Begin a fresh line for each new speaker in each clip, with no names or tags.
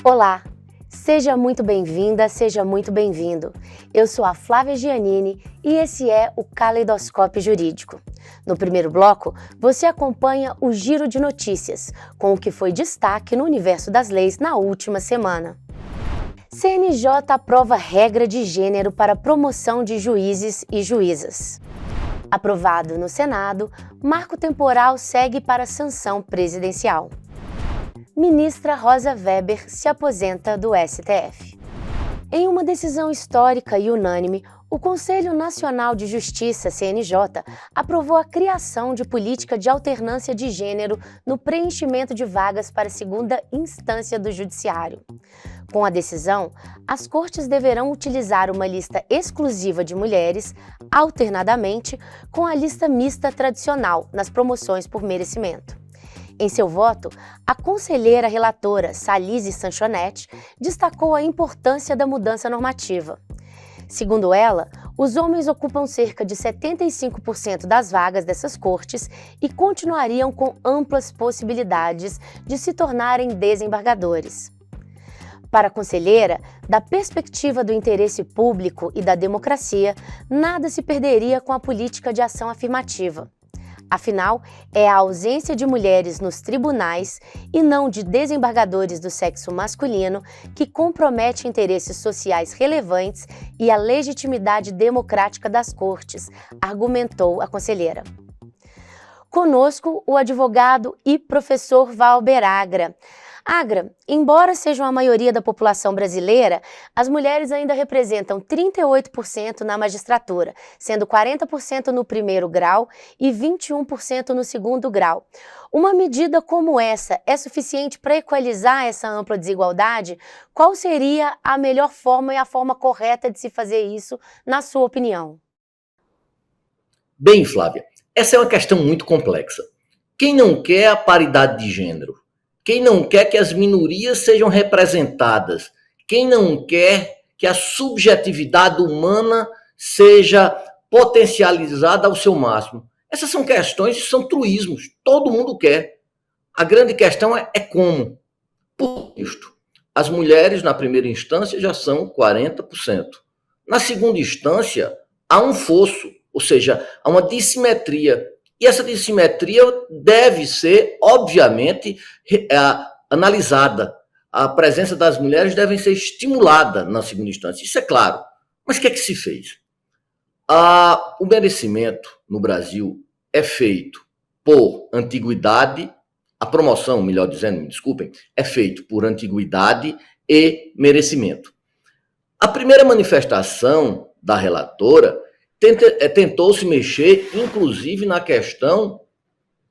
Olá, seja muito bem-vinda, seja muito bem-vindo. Eu sou a Flávia Giannini e esse é o Caleidoscópio Jurídico. No primeiro bloco, você acompanha o giro de notícias, com o que foi destaque no universo das leis na última semana. CNJ aprova regra de gênero para promoção de juízes e juízas. Aprovado no Senado, marco temporal segue para sanção presidencial. Ministra Rosa Weber se aposenta do STF. Em uma decisão histórica e unânime, o Conselho Nacional de Justiça, CNJ, aprovou a criação de política de alternância de gênero no preenchimento de vagas para a segunda instância do Judiciário. Com a decisão, as cortes deverão utilizar uma lista exclusiva de mulheres, alternadamente com a lista mista tradicional nas promoções por merecimento. Em seu voto, a conselheira relatora Salise Sanchonete destacou a importância da mudança normativa. Segundo ela, os homens ocupam cerca de 75% das vagas dessas cortes e continuariam com amplas possibilidades de se tornarem desembargadores. Para a conselheira, da perspectiva do interesse público e da democracia, nada se perderia com a política de ação afirmativa. Afinal, é a ausência de mulheres nos tribunais e não de desembargadores do sexo masculino que compromete interesses sociais relevantes e a legitimidade democrática das cortes, argumentou a conselheira. Conosco, o advogado e professor Valber Agra. Agra, embora sejam a maioria da população brasileira, as mulheres ainda representam 38% na magistratura, sendo 40% no primeiro grau e 21% no segundo grau. Uma medida como essa é suficiente para equalizar essa ampla desigualdade? Qual seria a melhor forma e a forma correta de se fazer isso, na sua opinião?
Bem, Flávia, essa é uma questão muito complexa. Quem não quer a paridade de gênero? Quem não quer que as minorias sejam representadas? Quem não quer que a subjetividade humana seja potencializada ao seu máximo? Essas são questões que são truísmos. Todo mundo quer. A grande questão é como. Por isto, as mulheres na primeira instância já são 40%. Na segunda instância, há um fosso, ou seja, há uma dissimetria. E essa dissimetria deve ser, obviamente, analisada. A presença das mulheres deve ser estimulada na segunda instância, isso é claro. Mas o que é que se fez? O merecimento no Brasil é feito por antiguidade, a promoção, melhor dizendo, me desculpem, é feito por antiguidade e merecimento. A primeira manifestação da relatora tentou se mexer, inclusive, na questão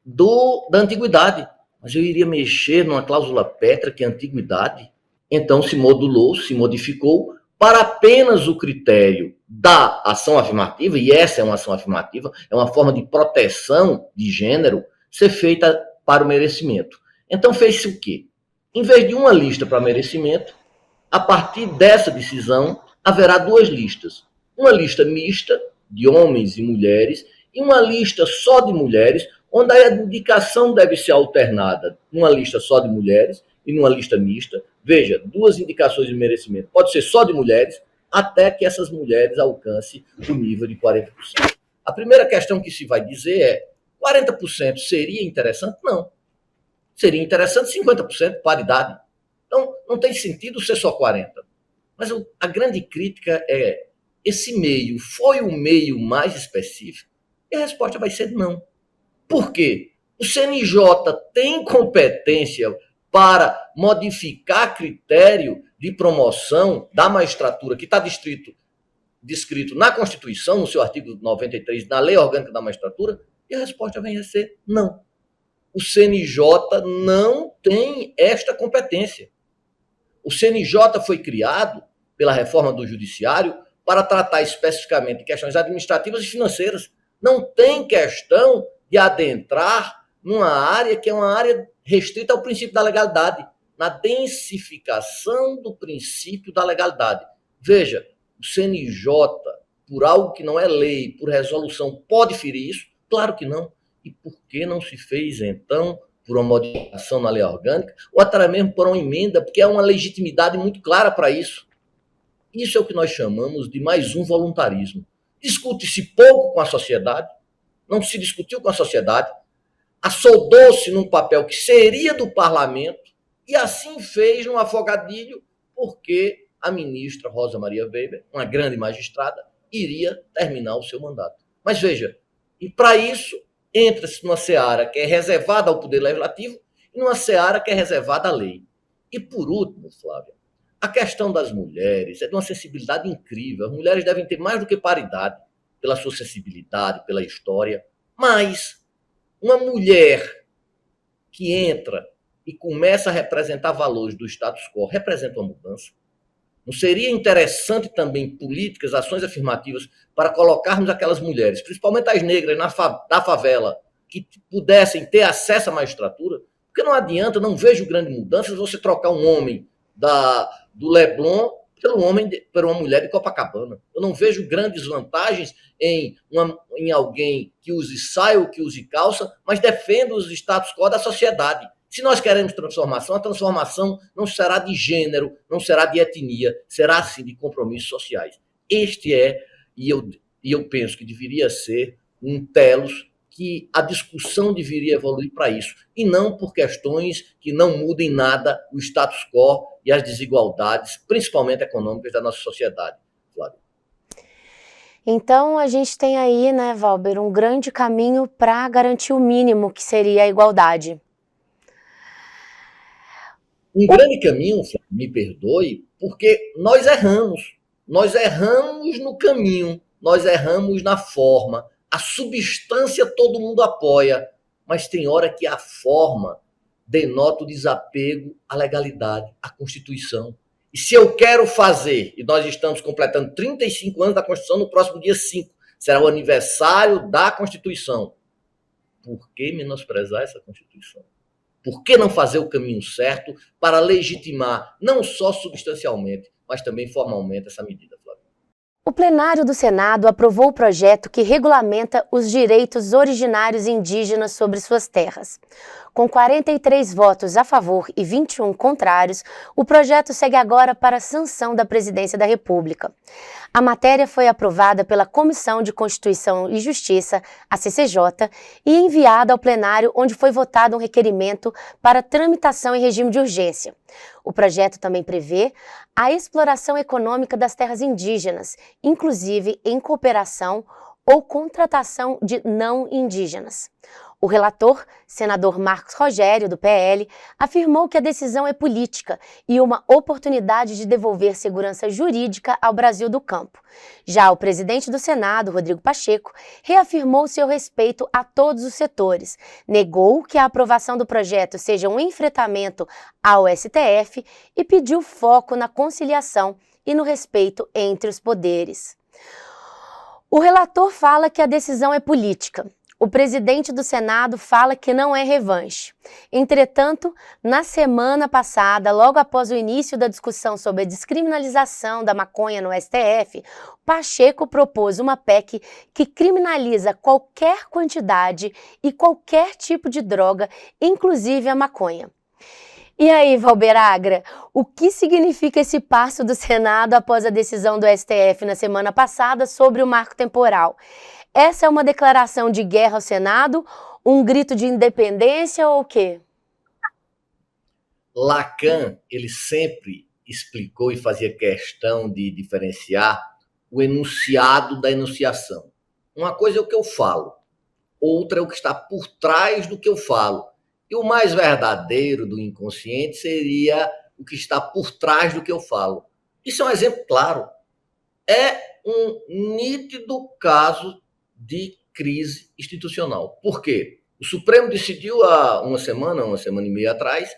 da antiguidade. Mas eu iria mexer numa cláusula pétrea, que é a antiguidade. Então se modulou, se modificou para apenas o critério da ação afirmativa, e essa é uma ação afirmativa, é uma forma de proteção de gênero, ser feita para o merecimento. Então fez-se o quê? Em vez de uma lista para merecimento, a partir dessa decisão, haverá duas listas. Uma lista mista, de homens e mulheres, e uma lista só de mulheres, onde a indicação deve ser alternada numa lista só de mulheres e numa lista mista. Veja, duas indicações de merecimento. Pode ser só de mulheres, até que essas mulheres alcancem o nível de 40%. A primeira questão que se vai dizer é: 40% seria interessante? Não. Seria interessante 50%, paridade. Então, não tem sentido ser só 40%. Mas a grande crítica é: esse meio foi o meio mais específico? E a resposta vai ser não. Por quê? O CNJ tem competência para modificar critério de promoção da magistratura, que está descrito na Constituição, no seu artigo 93, na Lei Orgânica da Magistratura? E a resposta vem a ser não. O CNJ não tem esta competência. O CNJ foi criado pela reforma do Judiciário para tratar especificamente de questões administrativas e financeiras. Não tem questão de adentrar numa área que é uma área restrita ao princípio da legalidade. na densificação do princípio da legalidade. Veja, o CNJ, por algo que não é lei, por resolução, pode ferir isso? Claro que não. E por que não se fez, então, por uma modificação na lei orgânica, ou até mesmo por uma emenda, porque há uma legitimidade muito clara para isso. Isso é o que nós chamamos de mais um voluntarismo. Discute-se pouco com a sociedade, não se discutiu com a sociedade, assoldou-se num papel que seria do parlamento, e assim fez num afogadilho, porque a ministra Rosa Maria Weber, uma grande magistrada, iria terminar o seu mandato. Mas veja, e para isso entra-se numa seara que é reservada ao Poder Legislativo e numa seara que é reservada à lei. E por último, Flávia, a questão das mulheres é de uma sensibilidade incrível. As mulheres devem ter mais do que paridade, pela sua sensibilidade, pela história, mas uma mulher que entra e começa a representar valores do status quo representa uma mudança. Não seria interessante também políticas, ações afirmativas para colocarmos aquelas mulheres, principalmente as negras da favela, que pudessem ter acesso à magistratura? Porque não adianta, não vejo grandes mudanças você trocar um homem do Leblon por uma mulher de Copacabana. Eu não vejo grandes vantagens em alguém que use saia ou que use calça, mas defenda os status quo da sociedade. Se nós queremos transformação, a transformação não será de gênero, não será de etnia, será sim de compromissos sociais. Este é, e eu penso que deveria ser, um telos que a discussão deveria evoluir para isso, e não por questões que não mudem nada o status quo e as desigualdades, principalmente econômicas, da nossa sociedade. Flávia.
Então, a gente tem aí, né, Valber, um grande caminho para garantir o mínimo, que seria a igualdade.
Um grande caminho, me perdoe, porque nós erramos. Nós erramos no caminho, nós erramos na forma. A substância todo mundo apoia, mas tem hora que a forma denota o desapego à legalidade, à Constituição. E se eu quero fazer, e nós estamos completando 35 anos da Constituição no próximo dia 5, será o aniversário da Constituição. Por que menosprezar essa Constituição? Por que não fazer o caminho certo para legitimar, não só substancialmente, mas também formalmente, essa medida, Flávia?
O plenário do Senado aprovou o projeto que regulamenta os direitos originários indígenas sobre suas terras. Com 43 votos a favor e 21 contrários, o projeto segue agora para a sanção da Presidência da República. A matéria foi aprovada pela Comissão de Constituição e Justiça, a CCJ, e enviada ao plenário, onde foi votado um requerimento para tramitação em regime de urgência. O projeto também prevê a exploração econômica das terras indígenas, inclusive em cooperação ou contratação de não indígenas. O relator, senador Marcos Rogério, do PL, afirmou que a decisão é política e uma oportunidade de devolver segurança jurídica ao Brasil do campo. Já o presidente do Senado, Rodrigo Pacheco, reafirmou seu respeito a todos os setores, negou que a aprovação do projeto seja um enfrentamento ao STF e pediu foco na conciliação e no respeito entre os poderes. O relator fala que a decisão é política. O presidente do Senado fala que não é revanche. Entretanto, na semana passada, logo após o início da discussão sobre a descriminalização da maconha no STF, Pacheco propôs uma PEC que criminaliza qualquer quantidade e qualquer tipo de droga, inclusive a maconha. E aí, Valber Agra, o que significa esse passo do Senado após a decisão do STF na semana passada sobre o marco temporal? Essa é uma declaração de guerra ao Senado, um grito de independência ou o quê?
Lacan, ele sempre explicou e fazia questão de diferenciar o enunciado da enunciação. Uma coisa é o que eu falo, outra é o que está por trás do que eu falo. E o mais verdadeiro do inconsciente seria o que está por trás do que eu falo. Isso é um exemplo claro. É um nítido caso de crise institucional. Por quê? O Supremo decidiu há uma semana e meia atrás,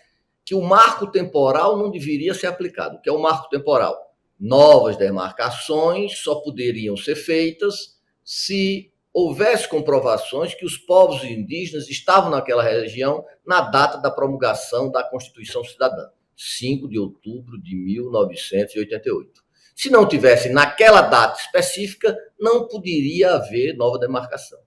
que o marco temporal não deveria ser aplicado. O que é o marco temporal? Novas demarcações só poderiam ser feitas se houvesse comprovações que os povos indígenas estavam naquela região na data da promulgação da Constituição Cidadã. 5 de outubro de 1988. Se não tivesse naquela data específica, não poderia haver nova demarcação.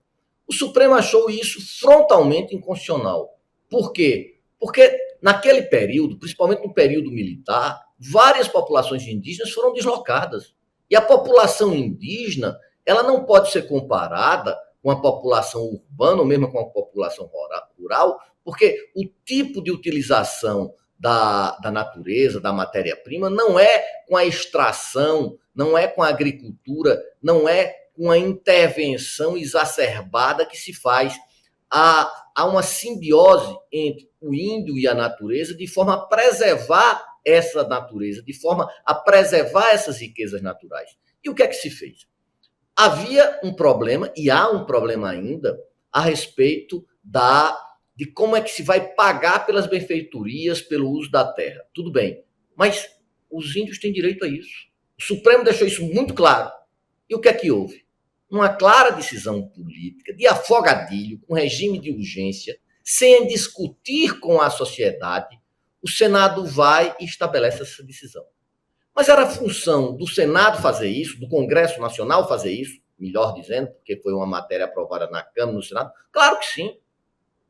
O Supremo achou isso frontalmente inconstitucional. Por quê? Porque naquele período, principalmente no período militar, várias populações indígenas foram deslocadas. E a população indígena, ela não pode ser comparada com a população urbana ou mesmo com a população rural, porque o tipo de utilização da natureza, da matéria-prima, não é com a extração, não é com a agricultura, não é com a intervenção exacerbada que se faz. Há uma simbiose entre o índio e a natureza de forma a preservar essa natureza, de forma a preservar essas riquezas naturais. E o que é que se fez? Havia um problema, e há um problema ainda, a respeito de como é que se vai pagar pelas benfeitorias, pelo uso da terra. Tudo bem, mas os índios têm direito a isso. O Supremo deixou isso muito claro. E o que é que houve? Uma clara decisão política, de afogadilho, com regime de urgência, sem discutir com a sociedade, o Senado vai e estabelece essa decisão. Mas era função do Senado fazer isso, do Congresso Nacional fazer isso, melhor dizendo, porque foi uma matéria aprovada na Câmara e no Senado? Claro que sim.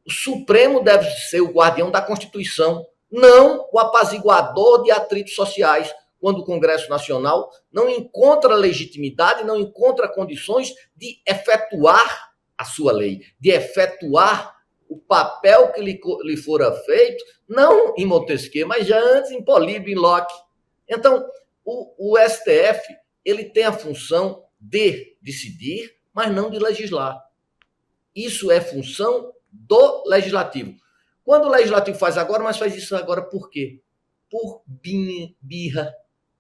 O Supremo deve ser o guardião da Constituição, não o apaziguador de atritos sociais, quando o Congresso Nacional não encontra legitimidade, não encontra condições de efetuar a sua lei, de efetuar o papel que lhe fora feito, não em Montesquieu, mas já antes em Políbio e Locke. Então, o STF ele tem a função de decidir, mas não de legislar. Isso é função do Legislativo. Quando o Legislativo faz agora, mas faz isso agora por quê? Por birra,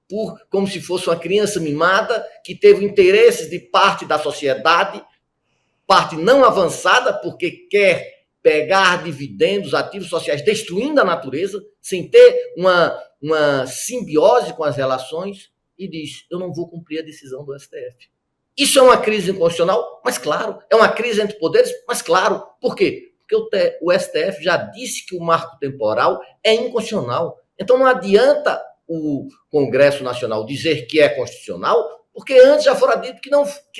por como se fosse uma criança mimada que teve interesses de parte da sociedade, parte não avançada, porque quer pegar dividendos, ativos sociais, destruindo a natureza, sem ter uma simbiose com as relações, e diz, eu não vou cumprir a decisão do STF. Isso é uma crise inconstitucional? Mas claro. É uma crise entre poderes? Mas claro. Por quê? Porque o STF já disse que o marco temporal é inconstitucional. Então não adianta o Congresso Nacional dizer que é constitucional, porque antes já fora dito que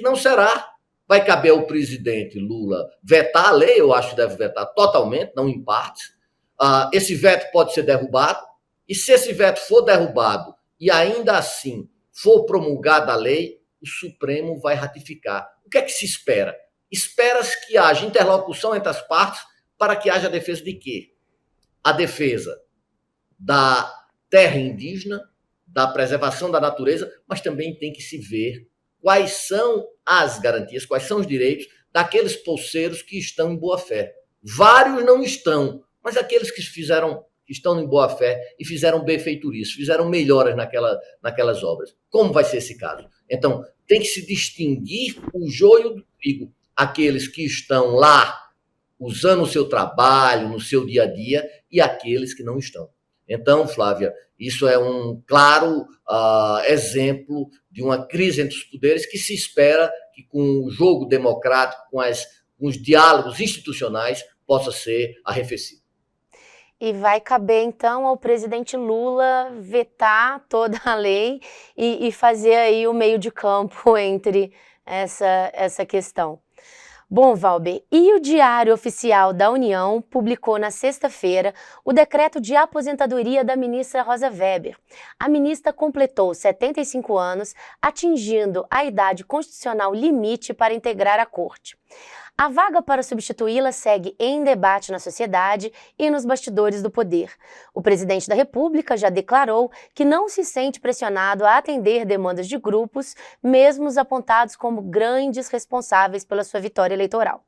não será. Vai caber ao presidente Lula vetar a lei, eu acho que deve vetar totalmente, não em partes. Esse veto pode ser derrubado, e se esse veto for derrubado e ainda assim for promulgada a lei, o Supremo vai ratificar. O que é que se espera? Espera-se que haja interlocução entre as partes para que haja defesa de quê? A defesa da terra indígena, da preservação da natureza, mas também tem que se ver quais são as garantias, quais são os direitos daqueles poceiros que estão em boa-fé. Vários não estão, mas aqueles que estão em boa-fé e fizeram benfeitorias, fizeram melhoras naquelas obras. Como vai ser esse caso? Então, tem que se distinguir o joio do trigo. Aqueles que estão lá usando o seu trabalho, no seu dia a dia, e aqueles que não estão. Então, Flávia, isso é um claro exemplo de uma crise entre os poderes que se espera que com o jogo democrático, com os diálogos institucionais, possa ser arrefecido.
E vai caber, então, ao presidente Lula vetar toda a lei e fazer aí o meio de campo entre essa questão. Bom, Valber, e o Diário Oficial da União publicou na sexta-feira o decreto de aposentadoria da ministra Rosa Weber. A ministra completou 75 anos, atingindo a idade constitucional limite para integrar a corte. A vaga para substituí-la segue em debate na sociedade e nos bastidores do poder. O presidente da República já declarou que não se sente pressionado a atender demandas de grupos, mesmo os apontados como grandes responsáveis pela sua vitória eleitoral.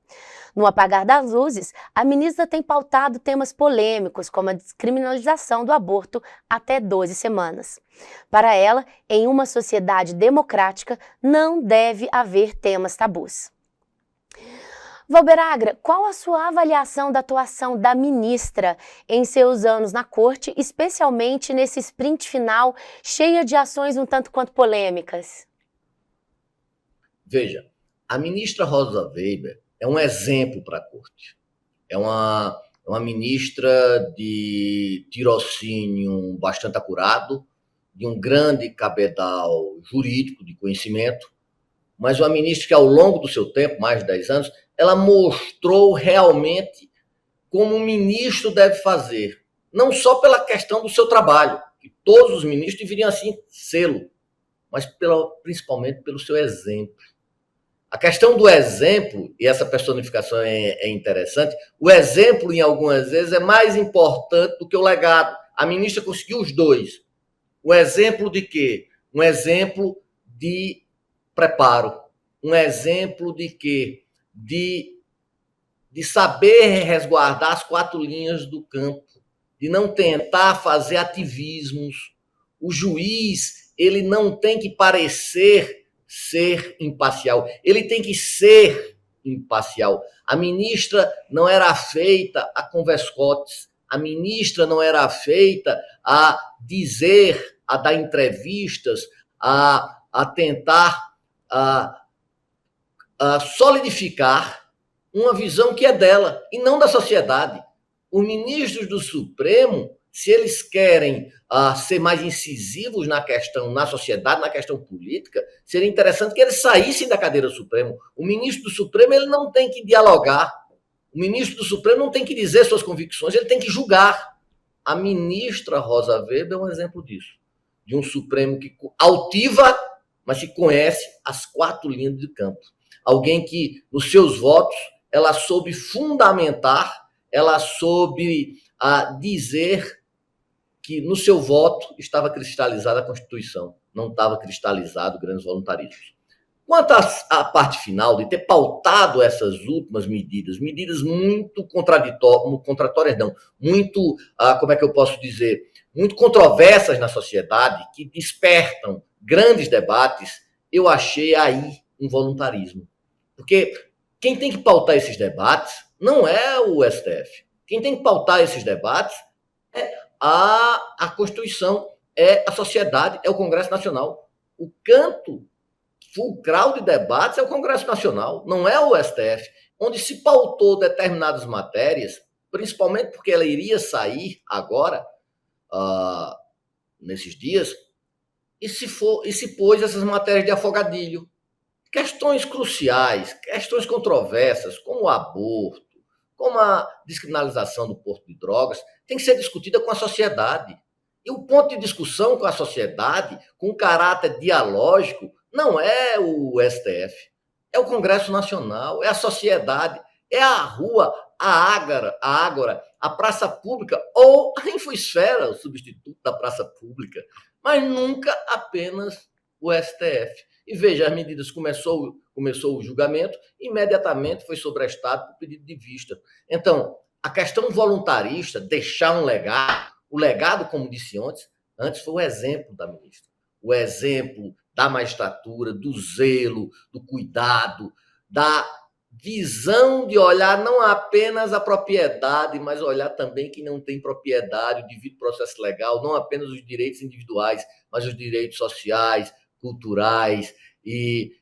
No apagar das luzes, a ministra tem pautado temas polêmicos, como a descriminalização do aborto até 12 semanas. Para ela, em uma sociedade democrática, não deve haver temas tabus. Valber Agra, qual a sua avaliação da atuação da ministra em seus anos na corte, especialmente nesse sprint final cheia de ações um tanto quanto polêmicas?
Veja, a ministra Rosa Weber é um exemplo para a corte. É uma É uma ministra de tirocínio bastante acurado, de um grande cabedal jurídico, de conhecimento, mas uma ministra que, ao longo do seu tempo, mais de 10 anos, ela mostrou realmente como um ministro deve fazer, não só pela questão do seu trabalho, que todos os ministros deveriam assim sê-lo, mas principalmente pelo seu exemplo. A questão do exemplo, e essa personificação é interessante, o exemplo, em algumas vezes, é mais importante do que o legado. A ministra conseguiu os dois. O exemplo de quê? Um exemplo de preparo. Um exemplo de quê? De saber resguardar as 4 linhas do campo, de não tentar fazer ativismos. O juiz, ele não tem que parecer ser imparcial, ele tem que ser imparcial. A ministra não era feita a converscotes, a ministra não era feita a dizer, a dar entrevistas, a tentar a solidificar uma visão que é dela e não da sociedade. Os ministros do Supremo, se eles querem ser mais incisivos na questão, na sociedade, na questão política, seria interessante que eles saíssem da cadeira do Supremo. O ministro do Supremo, ele não tem que dialogar. O ministro do Supremo não tem que dizer suas convicções, ele tem que julgar. A ministra Rosa Weber é um exemplo disso. De um Supremo que altiva, mas que conhece as 4 linhas de campo. Alguém que, nos seus votos, ela soube fundamentar, ela soube dizer que no seu voto estava cristalizada a Constituição, não estava cristalizado grandes voluntarismos. Quanto à parte final de ter pautado essas últimas medidas muito contraditórias, não, muito, como é que eu posso dizer, muito controversas na sociedade, que despertam grandes debates, eu achei aí um voluntarismo. Porque quem tem que pautar esses debates não é o STF. Quem tem que pautar esses debates é a Constituição, é a sociedade, é o Congresso Nacional. O canto fulcral de debates é o Congresso Nacional, não é o STF, onde se pautou determinadas matérias, principalmente porque ela iria sair agora, nesses dias, e se pôs essas matérias de afogadilho. Questões cruciais, questões controversas, como o aborto, como a descriminalização do porto de drogas, tem que ser discutida com a sociedade. E o ponto de discussão com a sociedade, com caráter dialógico, não é o STF, é o Congresso Nacional, é a sociedade, é a rua, a ágora, a praça pública, ou a Infoesfera, o substituto da praça pública, mas nunca apenas o STF. E veja, as medidas começou o julgamento, imediatamente foi sobrestado por pedido de vista. Então, a questão voluntarista, deixar um legado, o legado, como disse antes foi o exemplo da ministra, o exemplo da magistratura, do zelo, do cuidado, da visão de olhar não apenas a propriedade, mas olhar também quem não tem propriedade, o devido processo legal, não apenas os direitos individuais, mas os direitos sociais, culturais e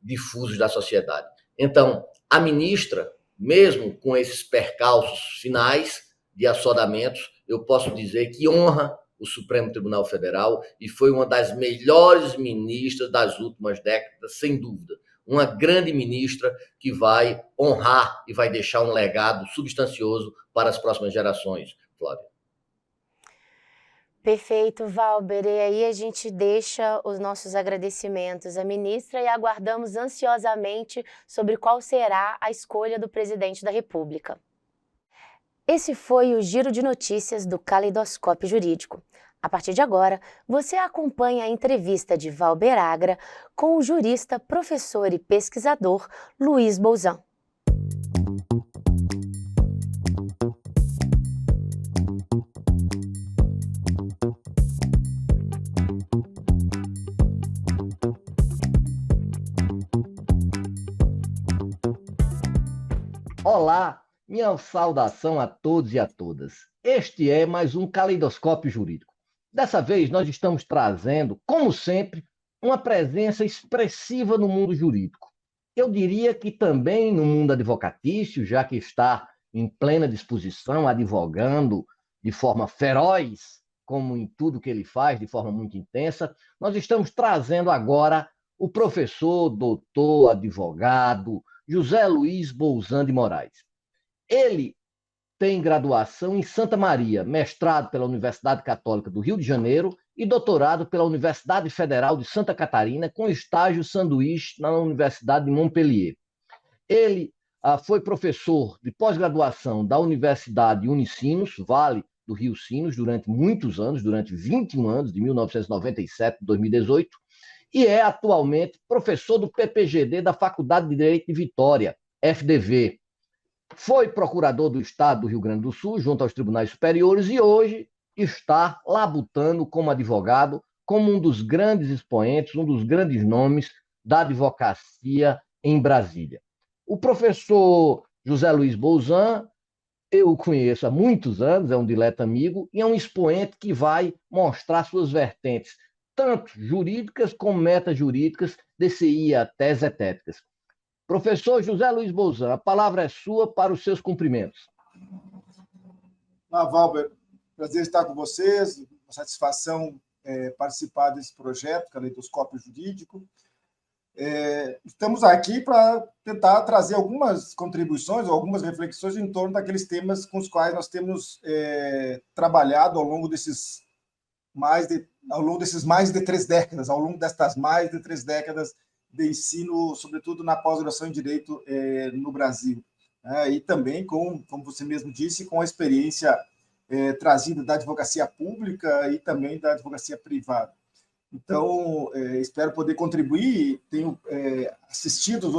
difusos da sociedade. Então, a ministra, mesmo com esses percalços finais de assodamentos, eu posso dizer que honra o Supremo Tribunal Federal e foi uma das melhores ministras das últimas décadas, sem dúvida. Uma grande ministra que vai honrar e vai deixar um legado substancioso para as próximas gerações, Flávia.
Perfeito, Valber. E aí a gente deixa os nossos agradecimentos à ministra e aguardamos ansiosamente sobre qual será a escolha do presidente da República. Esse foi o Giro de Notícias do Caleidoscópio Jurídico. A partir de agora, você acompanha a entrevista de Valber Agra com o jurista, professor e pesquisador Luiz Bolzan.
Olá, minha saudação a todos e a todas. Este é mais um Caleidoscópio Jurídico. Dessa vez nós estamos trazendo, como sempre, uma presença expressiva no mundo jurídico. Eu diria que também no mundo advocatício, já que está em plena disposição, advogando de forma feroz, como em tudo que ele faz, de forma muito intensa. Nós estamos trazendo agora o professor, doutor, advogado, José Luiz Bolzan de Moraes. Ele tem graduação em Santa Maria, mestrado pela Universidade Católica do Rio de Janeiro e doutorado pela Universidade Federal de Santa Catarina, com estágio sanduíche na Universidade de Montpellier. Ele foi professor de pós-graduação da Universidade Unicinos, Vale do Rio Sinos, durante muitos anos, durante 21 anos, de 1997 a 2018, e é atualmente professor do PPGD da Faculdade de Direito de Vitória, FDV. Foi procurador do Estado do Rio Grande do Sul, junto aos tribunais superiores, e hoje está labutando como advogado, como um dos grandes expoentes, um dos grandes nomes da advocacia em Brasília. O professor José Luiz Bolzan, eu o conheço há muitos anos, é um dileto amigo, e é um expoente que vai mostrar suas vertentes, tanto jurídicas como metajurídicas, DCI até zetéticas. Professor José Luiz Bolzan, a palavra é sua para os seus cumprimentos.
Valber, prazer estar com vocês, uma satisfação participar desse projeto, Caleidoscópio Jurídico. Estamos aqui para tentar trazer algumas contribuições, algumas reflexões em torno daqueles temas com os quais nós temos trabalhado ao longo destas mais de 3 décadas, ao longo destas mais de 3 décadas de ensino, sobretudo na pós-graduação em Direito no Brasil. E também, como você mesmo disse, com a experiência trazida da advocacia pública e também da advocacia privada. Então, espero poder contribuir. Tenho assistido os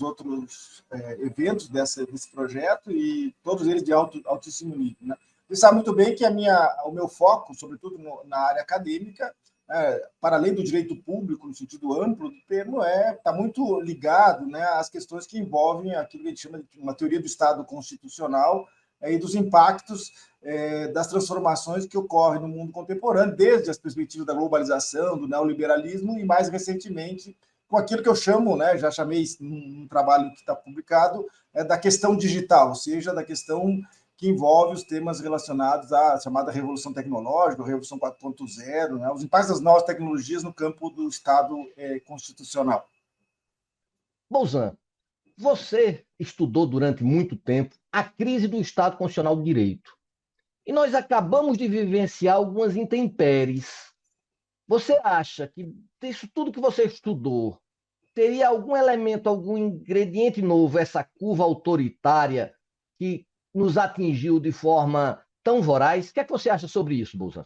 outros eventos desse projeto e todos eles de altíssimo nível, né? Você sabe muito bem que o meu foco, sobretudo na área acadêmica, para além do direito público, no sentido amplo do termo, está muito ligado, né, às questões que envolvem aquilo que a gente chama de uma teoria do Estado constitucional e dos impactos das transformações que ocorrem no mundo contemporâneo, desde as perspectivas da globalização, do neoliberalismo e, mais recentemente, com aquilo que eu chamo, né, já chamei num trabalho que está publicado, da questão digital, ou seja, da questão que envolve os temas relacionados à chamada revolução tecnológica, a revolução 4.0, né, os impactos das novas tecnologias no campo do Estado constitucional.
Bolzan, você estudou durante muito tempo a crise do Estado Constitucional do Direito. E nós acabamos de vivenciar algumas intempéries. Você acha que isso tudo que você estudou teria algum elemento, algum ingrediente novo, essa curva autoritária que nos atingiu de forma tão voraz? O que é que você acha sobre isso, Bolzan?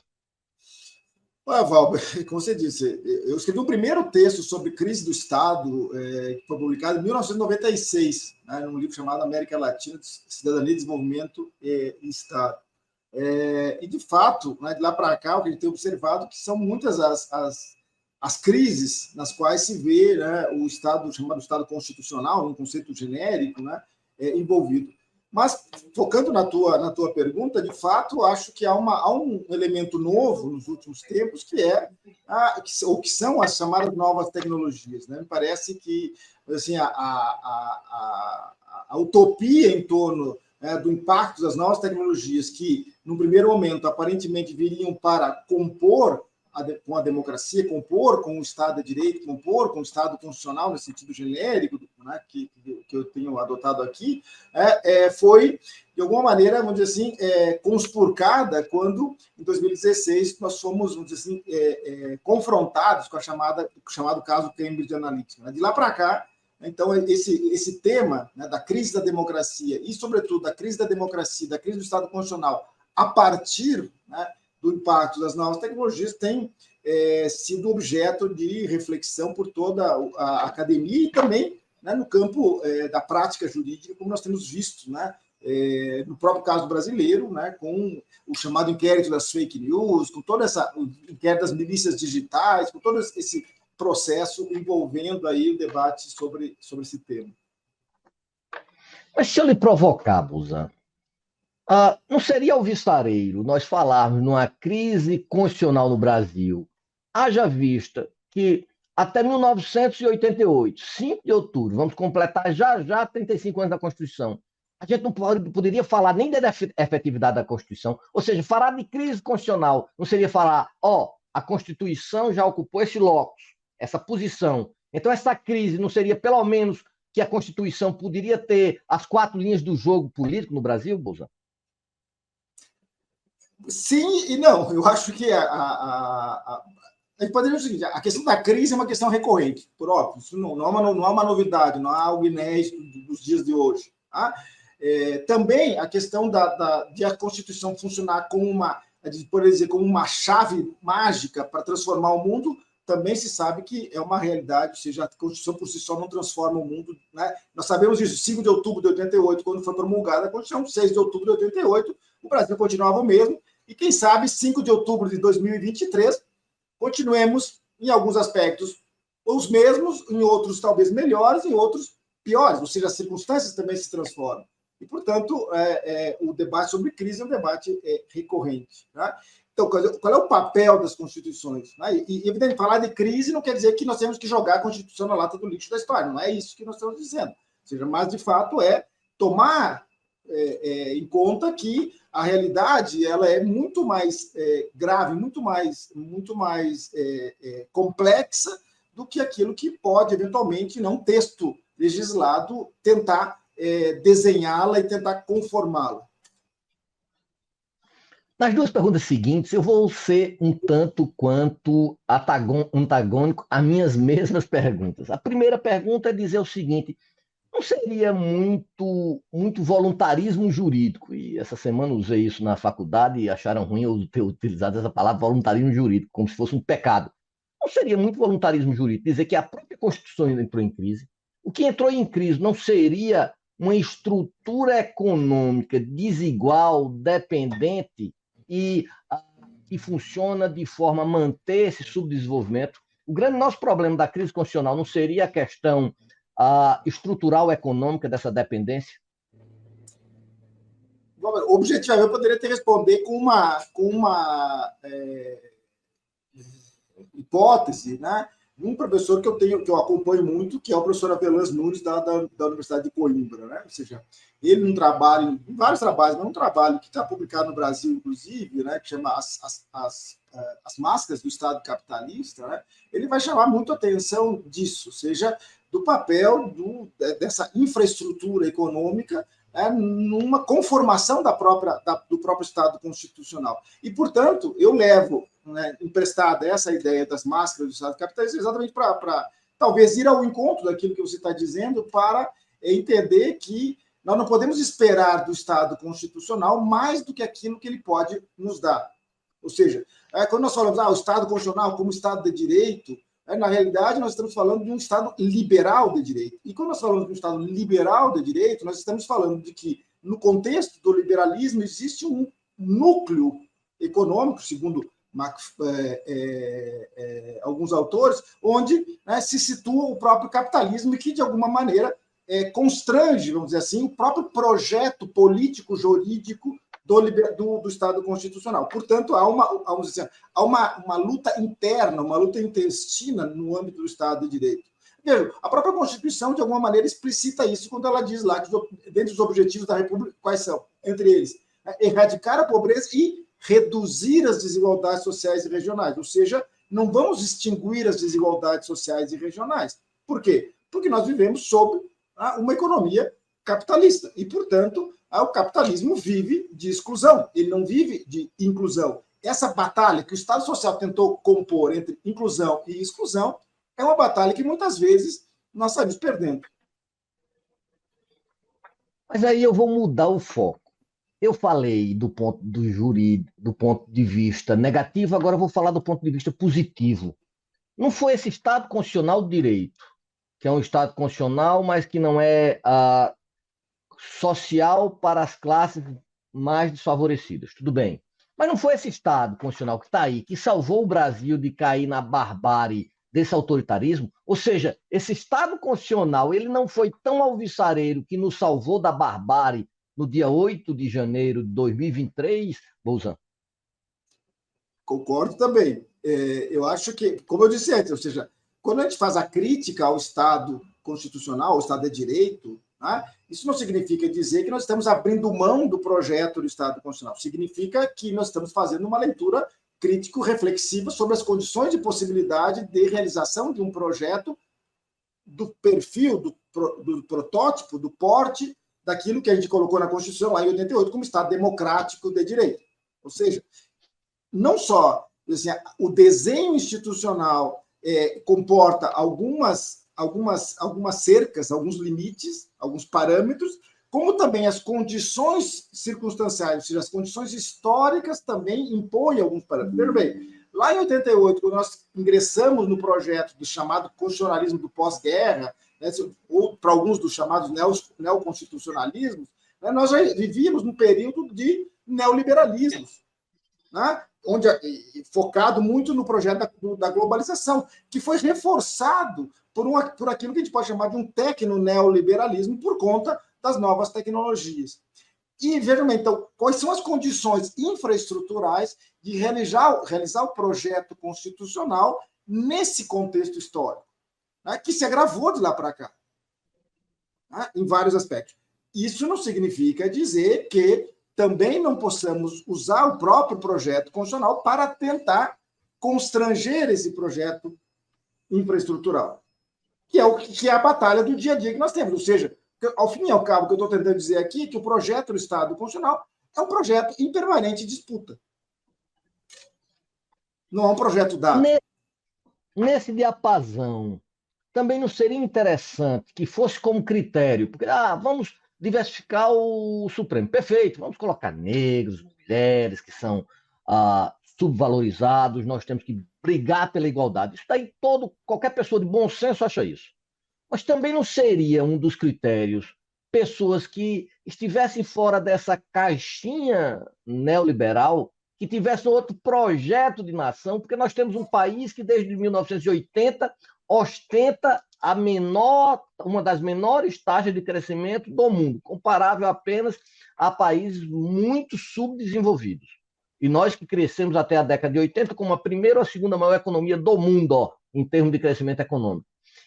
Valber, como você disse, eu escrevi o primeiro texto sobre crise do Estado, que foi publicado em 1996, né, num livro chamado América Latina, Cidadania, Desenvolvimento e Estado. E, de fato, né, de lá para cá, o que a gente tem observado que são muitas as crises nas quais se vê, né, o Estado, chamado Estado constitucional, um conceito genérico, né, envolvido. Mas, focando na tua pergunta, de fato, acho que há um elemento novo nos últimos tempos, que são as chamadas novas tecnologias, né? Me parece que assim, a utopia em torno do impacto das novas tecnologias, que, no primeiro momento, aparentemente viriam para compor com a democracia, compor com o Estado de Direito, compor com o Estado constitucional, no sentido genérico, né, que eu tenho adotado aqui, foi, de alguma maneira, vamos dizer assim, conspurcada quando, em 2016, nós fomos, vamos dizer assim, confrontados com o chamado caso Cambridge Analytica. Né? De lá para cá, então, esse tema, né, da crise da democracia e, sobretudo, da crise da democracia, da crise do Estado constitucional, a partir, né, do impacto das novas tecnologias, tem sido objeto de reflexão por toda a academia e também, né, no campo da prática jurídica, como nós temos visto, né, no próprio caso brasileiro, né, com o chamado inquérito das fake news, com toda o inquérito das milícias digitais, com todo esse processo envolvendo aí o debate sobre esse tema.
Mas se eu lhe provocar, Bolzan, não seria alvissareiro nós falarmos numa crise constitucional no Brasil, haja vista que até 1988, 5 de outubro, vamos completar já 35 anos da Constituição,
A gente não poderia falar nem da efetividade da Constituição, ou seja, falar de crise constitucional não seria falar, a Constituição já ocupou esse locus, essa posição. Então, essa crise não seria, pelo menos, que a Constituição poderia ter as 4 linhas do jogo político no Brasil, Bolsonaro?
Sim e não. Eu acho que a gente poderia dizer o seguinte: a questão da crise é uma questão recorrente, por óbvio. Isso não é uma novidade, não há algo inédito dos dias de hoje. Tá? Também a questão de a Constituição funcionar como como uma chave mágica para transformar o mundo, também se sabe que é uma realidade, ou seja, a Constituição por si só não transforma o mundo. Né? Nós sabemos disso, 5 de outubro de 88, quando foi promulgada a Constituição, 6 de outubro de 88, o Brasil continuava o mesmo, e quem sabe 5 de outubro de 2023 continuemos, em alguns aspectos, os mesmos, em outros talvez melhores, em outros piores, ou seja, as circunstâncias também se transformam. E, portanto, o debate sobre crise é um debate recorrente. Né? Então, qual é o papel das constituições? Né? E, evidentemente, falar de crise não quer dizer que nós temos que jogar a Constituição na lata do lixo da história. Não é isso que nós estamos dizendo. Ou seja, mas, de fato, é tomar em conta que a realidade ela é muito mais grave, muito mais complexa do que aquilo que pode, eventualmente, num texto legislado, tentar desenhá-la e tentar conformá-la.
Nas 2 perguntas seguintes, eu vou ser um tanto quanto antagônico às minhas mesmas perguntas. A primeira pergunta é dizer o seguinte: não seria muito voluntarismo jurídico? E essa semana usei isso na faculdade e acharam ruim eu ter utilizado essa palavra voluntarismo jurídico, como se fosse um pecado. Não seria muito voluntarismo jurídico dizer que a própria Constituição entrou em crise? O que entrou em crise não seria uma estrutura econômica desigual, dependente e que funciona de forma a manter esse subdesenvolvimento? O grande nosso problema da crise constitucional não seria a questão estrutural econômica dessa dependência?
Objetivamente, eu poderia te responder com uma hipótese, né? Um professor que eu acompanho muito, que é o professor Avelange Nunes, da Universidade de Coimbra, né? Ou seja, ele num trabalho, em vários trabalhos, mas um trabalho que está publicado no Brasil, inclusive, né, que chama As Máscaras do Estado Capitalista, né? Ele vai chamar muito a atenção disso, ou seja, do papel dessa infraestrutura econômica numa conformação do próprio Estado constitucional. E, portanto, eu levo emprestada essa ideia das máscaras do Estado capitalista exatamente para talvez ir ao encontro daquilo que você está dizendo, para entender que nós não podemos esperar do Estado constitucional mais do que aquilo que ele pode nos dar. Ou seja, quando nós falamos o Estado constitucional como Estado de direito, na realidade nós estamos falando de um Estado liberal de direito. E quando nós falamos de um Estado liberal de direito, nós estamos falando de que, no contexto do liberalismo, existe um núcleo econômico, segundo alguns autores, onde se situa o próprio capitalismo e que, de alguma maneira, constrange, vamos dizer assim, o próprio projeto político-jurídico do Estado constitucional. Portanto, há uma luta interna, uma luta intestina no âmbito do Estado de Direito. Veja, a própria Constituição, de alguma maneira, explicita isso quando ela diz lá que, dentre os objetivos da República, quais são? Entre eles, erradicar a pobreza e reduzir as desigualdades sociais e regionais. Ou seja, não vamos extinguir as desigualdades sociais e regionais. Por quê? Porque nós vivemos sob uma economia capitalista. E, portanto, o capitalismo vive de exclusão, ele não vive de inclusão. Essa batalha que o Estado Social tentou compor entre inclusão e exclusão é uma batalha que, muitas vezes, nós saímos perdendo.
Mas aí eu vou mudar o foco. Eu falei do ponto do jurídico, do ponto de vista negativo, agora eu vou falar do ponto de vista positivo. Não foi esse Estado Constitucional de Direito, que é um Estado constitucional, mas que não é social para as classes mais desfavorecidas. Tudo bem. Mas não foi esse Estado constitucional que está aí, que salvou o Brasil de cair na barbárie desse autoritarismo? Ou seja, esse Estado constitucional ele não foi tão alvissareiro que nos salvou da barbárie no dia 8 de janeiro de 2023, Bolzan?
Concordo também. Eu acho que, como eu disse antes, ou seja, quando a gente faz a crítica ao Estado constitucional, ao Estado de Direito, Né? Isso não significa dizer que nós estamos abrindo mão do projeto do Estado Constitucional. Significa que nós estamos fazendo uma leitura crítico-reflexiva sobre as condições de possibilidade de realização de um projeto do perfil, do protótipo, do porte, daquilo que a gente colocou na Constituição lá em 88 como Estado democrático de direito. Ou seja, não só assim, o desenho institucional comporta algumas cercas, alguns limites, alguns parâmetros, como também as condições circunstanciais, ou seja, as condições históricas também impõem alguns parâmetros. Veja bem, lá em 88, quando nós ingressamos no projeto do chamado constitucionalismo do pós-guerra, né, ou para alguns dos chamados neoconstitucionalismos, né, nós já vivíamos num período de neoliberalismos, né, onde focado muito no projeto da globalização, que foi reforçado por aquilo que a gente pode chamar de um tecno-neoliberalismo por conta das novas tecnologias. E vejam bem, então, quais são as condições infraestruturais de realizar o projeto constitucional nesse contexto histórico, né, que se agravou de lá para cá, né, em vários aspectos. Isso não significa dizer que também não possamos usar o próprio projeto constitucional para tentar constranger esse projeto infraestrutural, que é a batalha do dia a dia que nós temos. Ou seja, ao fim e ao cabo, o que eu estou tentando dizer aqui é que o projeto do Estado Constitucional é um projeto em permanente disputa. Não é um projeto dado.
Nesse diapasão, também não seria interessante que fosse como critério, porque vamos diversificar o Supremo. Perfeito, vamos colocar negros, mulheres que são subvalorizados, nós temos que brigar pela igualdade. Isso daí qualquer pessoa de bom senso acha isso. Mas também não seria um dos critérios pessoas que estivessem fora dessa caixinha neoliberal, que tivessem outro projeto de nação, porque nós temos um país que desde 1980 ostenta uma das menores taxas de crescimento do mundo, comparável apenas a países muito subdesenvolvidos. E nós que crescemos até a década de 80 como a primeira ou a segunda maior economia do mundo, em termos de crescimento econômico.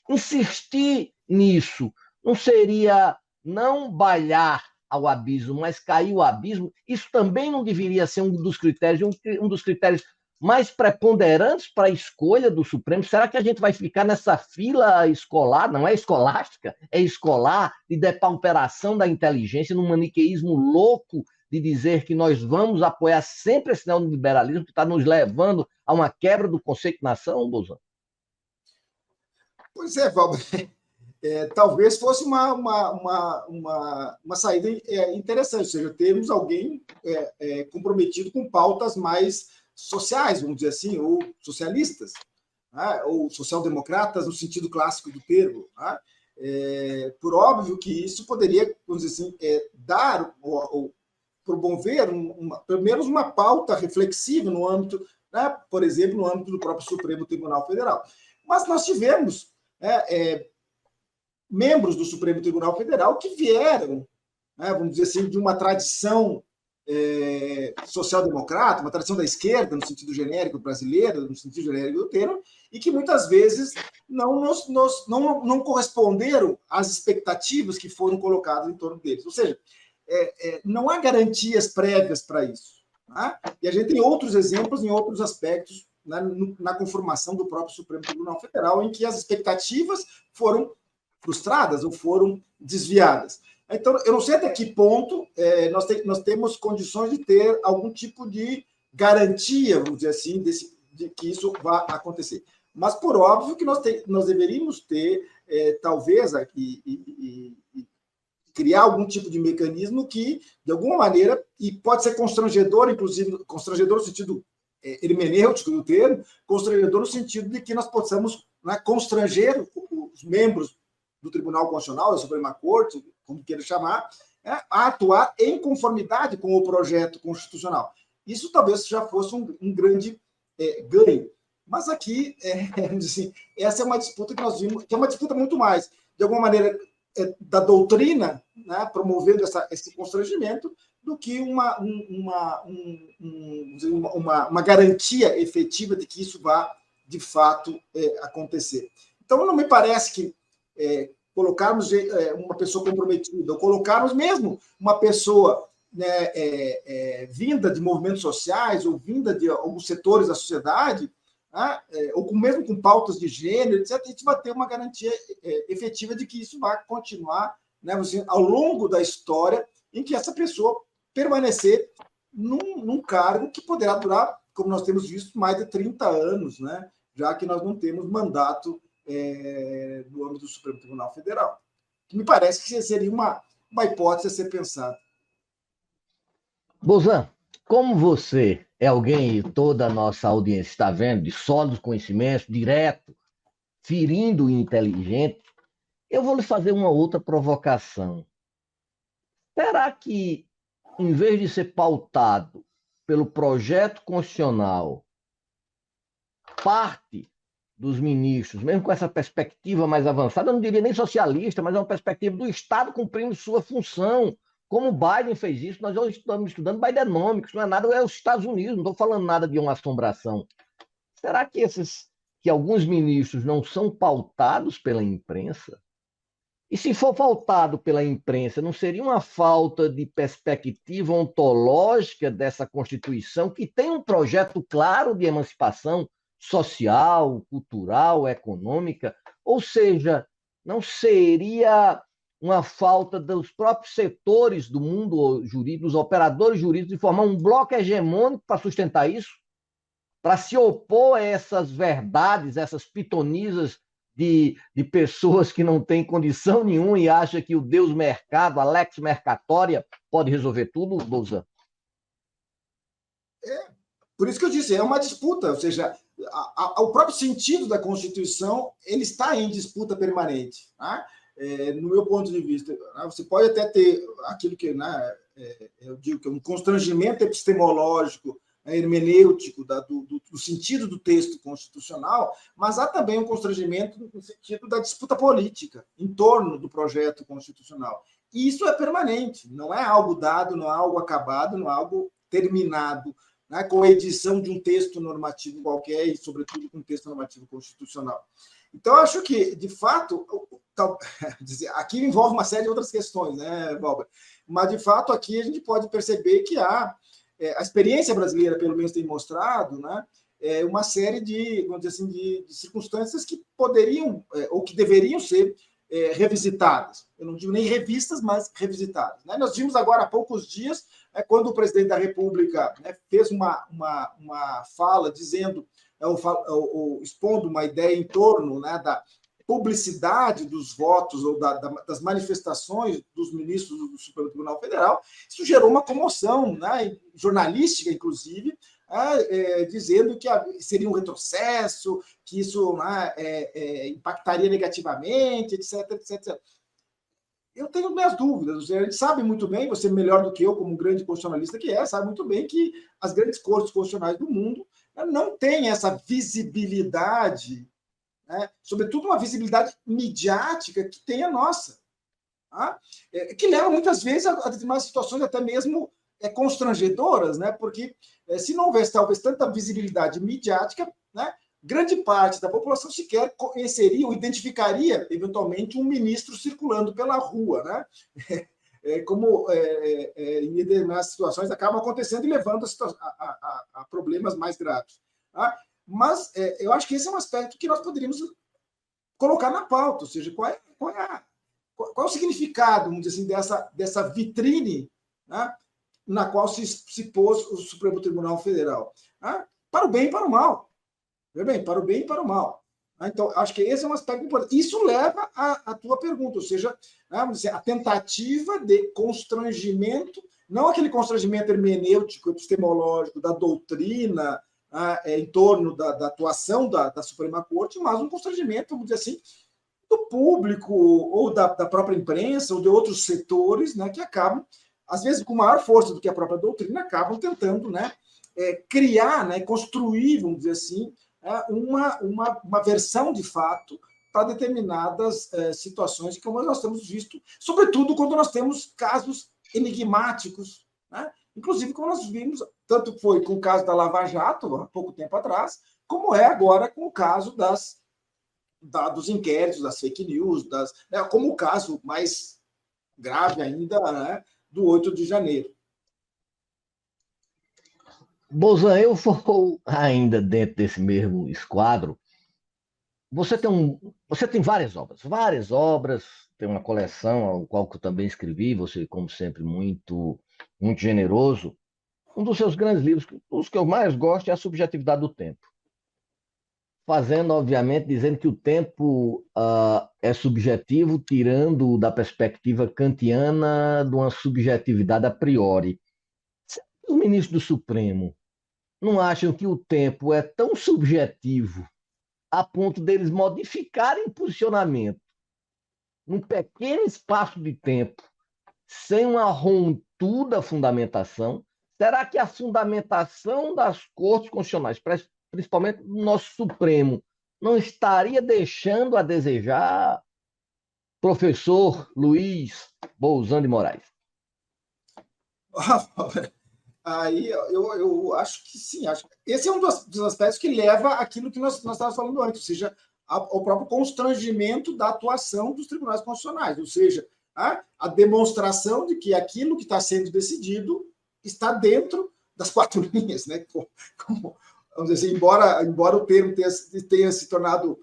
Insistir nisso não seria não balhar ao abismo, mas cair o abismo? Isso também não deveria ser um dos critérios mais preponderantes para a escolha do Supremo? Será que a gente vai ficar nessa fila escolar, não é escolástica, é escolar, de depauperação da inteligência, num maniqueísmo louco de dizer que nós vamos apoiar sempre esse neoliberalismo que está nos levando a uma quebra do conceito de nação, Bolsonaro?
Pois é, Paulo. Talvez fosse uma saída interessante, ou seja, termos alguém comprometido com pautas mais sociais, vamos dizer assim, ou socialistas, né, ou social-democratas no sentido clássico do termo. Né? Por óbvio que isso poderia, vamos dizer assim, dar ou promover pelo menos uma pauta reflexiva no âmbito, né, por exemplo, no âmbito do próprio Supremo Tribunal Federal. Mas nós tivemos membros do Supremo Tribunal Federal que vieram, né, vamos dizer assim, de uma tradição social-democrata, uma tradição da esquerda, no sentido genérico brasileiro, no sentido genérico do termo, e que muitas vezes não corresponderam às expectativas que foram colocadas em torno deles. Ou seja, não há garantias prévias para isso. Tá? E a gente tem outros exemplos em outros aspectos, né, na conformação do próprio Supremo Tribunal Federal, em que as expectativas foram frustradas ou foram desviadas. Então, eu não sei até que ponto nós temos condições de ter algum tipo de garantia, vamos dizer assim, de que isso vá acontecer. Mas, por óbvio, que nós deveríamos ter, talvez, aqui, criar algum tipo de mecanismo que, de alguma maneira, e pode ser constrangedor, inclusive, constrangedor no sentido hermenêutico do termo, constrangedor no sentido de que nós possamos, né, constranger os membros do Tribunal Constitucional, da Suprema Corte, como queira chamar, a atuar em conformidade com o projeto constitucional. Isso talvez já fosse um grande ganho. Mas aqui, assim, essa é uma disputa que nós vimos, que é uma disputa muito mais, de alguma maneira, da doutrina, né, promovendo esse constrangimento, do que uma garantia efetiva de que isso vá, de fato, acontecer. Então, não me parece que colocarmos uma pessoa comprometida, ou colocarmos mesmo uma pessoa, né, vinda de movimentos sociais ou vinda de alguns setores da sociedade, né, ou mesmo com pautas de gênero, etc., a gente vai ter uma garantia efetiva de que isso vai continuar, né, ao longo da história, em que essa pessoa permanecer num cargo que poderá durar, como nós temos visto, mais de 30 anos, né, já que nós não temos mandato no âmbito do Supremo Tribunal Federal. Que me parece que seria uma hipótese a ser pensada.
Bozan, como você é alguém, e toda a nossa audiência está vendo, de sólidos conhecimentos, direto, ferindo e inteligente, eu vou lhe fazer uma outra provocação. Será que, em vez de ser pautado pelo projeto constitucional, parte dos ministros, mesmo com essa perspectiva mais avançada, eu não diria nem socialista, mas é uma perspectiva do Estado cumprindo sua função, como o Biden fez isso, nós já estamos estudando Bidenomics, não é nada, é os Estados Unidos, não estou falando nada de uma assombração. Será que alguns ministros não são pautados pela imprensa? E se for pautado pela imprensa, não seria uma falta de perspectiva ontológica dessa Constituição, que tem um projeto claro de emancipação social, cultural, econômica? Ou seja, não seria uma falta dos próprios setores do mundo jurídico, dos operadores jurídicos, de formar um bloco hegemônico para sustentar isso? Para se opor a essas verdades, essas pitonisas de pessoas que não têm condição nenhuma e acham que o Deus mercado, a lex mercatória, pode resolver tudo, Bozan?
Por isso que eu disse, é uma disputa, ou seja, o próprio sentido da Constituição ele está em disputa permanente. Tá? No meu ponto de vista, você pode até ter aquilo que eu digo que é um constrangimento epistemológico, hermenêutico do sentido do texto constitucional, mas há também um constrangimento no sentido da disputa política em torno do projeto constitucional. E isso é permanente, não é algo dado, não é algo acabado, não é algo terminado, né, com a edição de um texto normativo qualquer e, sobretudo, com um texto normativo constitucional. Então, acho que, de fato, aqui envolve uma série de outras questões, né, Valber? Mas, de fato, aqui a gente pode perceber que a experiência brasileira, pelo menos, tem mostrado, né, uma série de, vamos dizer assim, de circunstâncias que poderiam ou que deveriam ser revisitadas. Eu não digo nem revistas, mas revisitadas. Né? Nós vimos agora há poucos dias, quando o presidente da República fez uma fala dizendo, expondo uma ideia em torno, né, da publicidade dos votos ou das manifestações dos ministros do Supremo Tribunal Federal, isso gerou uma comoção, né, jornalística, inclusive, dizendo que seria um retrocesso, que isso impactaria negativamente, etc, etc. Eu tenho minhas dúvidas. A gente sabe muito bem, você melhor do que eu, como um grande constitucionalista que sabe muito bem que as grandes cortes constitucionais do mundo não têm essa visibilidade, né? Sobretudo uma visibilidade midiática que tem a nossa, tá? Que leva muitas vezes a determinadas situações até mesmo constrangedoras, né? Porque se não houvesse talvez tanta visibilidade midiática, né, grande parte da população sequer conheceria ou identificaria eventualmente um ministro circulando pela rua, né? Como em determinadas situações acabam acontecendo e levando a problemas mais graves. Tá? Mas eu acho que esse é um aspecto que nós poderíamos colocar na pauta, ou seja, qual é o significado, vamos dizer assim, dessa vitrine, né, na qual se pôs o Supremo Tribunal Federal, né, para o bem e para o mal. Bem, para o bem e para o mal. Então, acho que esse é um aspecto importante. Isso leva à tua pergunta, ou seja, a tentativa de constrangimento, não aquele constrangimento hermenêutico, epistemológico, da doutrina, em torno da atuação da Suprema Corte, mas um constrangimento, vamos dizer assim, do público, ou da própria imprensa, ou de outros setores, né, que acabam, às vezes, com maior força do que a própria doutrina, acabam tentando, né, criar, né, construir, vamos dizer assim, uma versão de fato para determinadas situações, como nós temos visto, sobretudo quando nós temos casos enigmáticos, né? Inclusive como nós vimos, tanto foi com o caso da Lava Jato, há pouco tempo atrás, como é agora com o caso dos inquéritos, das fake news, né, como o caso mais grave ainda, né, do 8 de janeiro.
Bolzan, eu vou ainda dentro desse mesmo esquadro. Você tem várias obras, tem uma coleção, ao qual eu também escrevi, você, como sempre, muito generoso. Um dos seus grandes livros, os que eu mais gosto, é A Subjetividade do Tempo. Fazendo, obviamente, dizendo que o tempo é subjetivo, tirando da perspectiva kantiana de uma subjetividade a priori. Os ministros do Supremo não acham que o tempo é tão subjetivo a ponto deles modificarem posicionamento num pequeno espaço de tempo, sem uma rontuda fundamentação? Será que a fundamentação das cortes constitucionais, principalmente do nosso Supremo, não estaria deixando a desejar, professor Luiz Bolzan de Moraes?
Aí eu acho que sim. Esse é um dos aspectos que leva àquilo que nós estávamos falando antes, ou seja, ao próprio constrangimento da atuação dos tribunais constitucionais, ou seja, a demonstração de que aquilo que está sendo decidido está dentro das quatro linhas, né? Vamos dizer assim, embora o termo tenha se tornado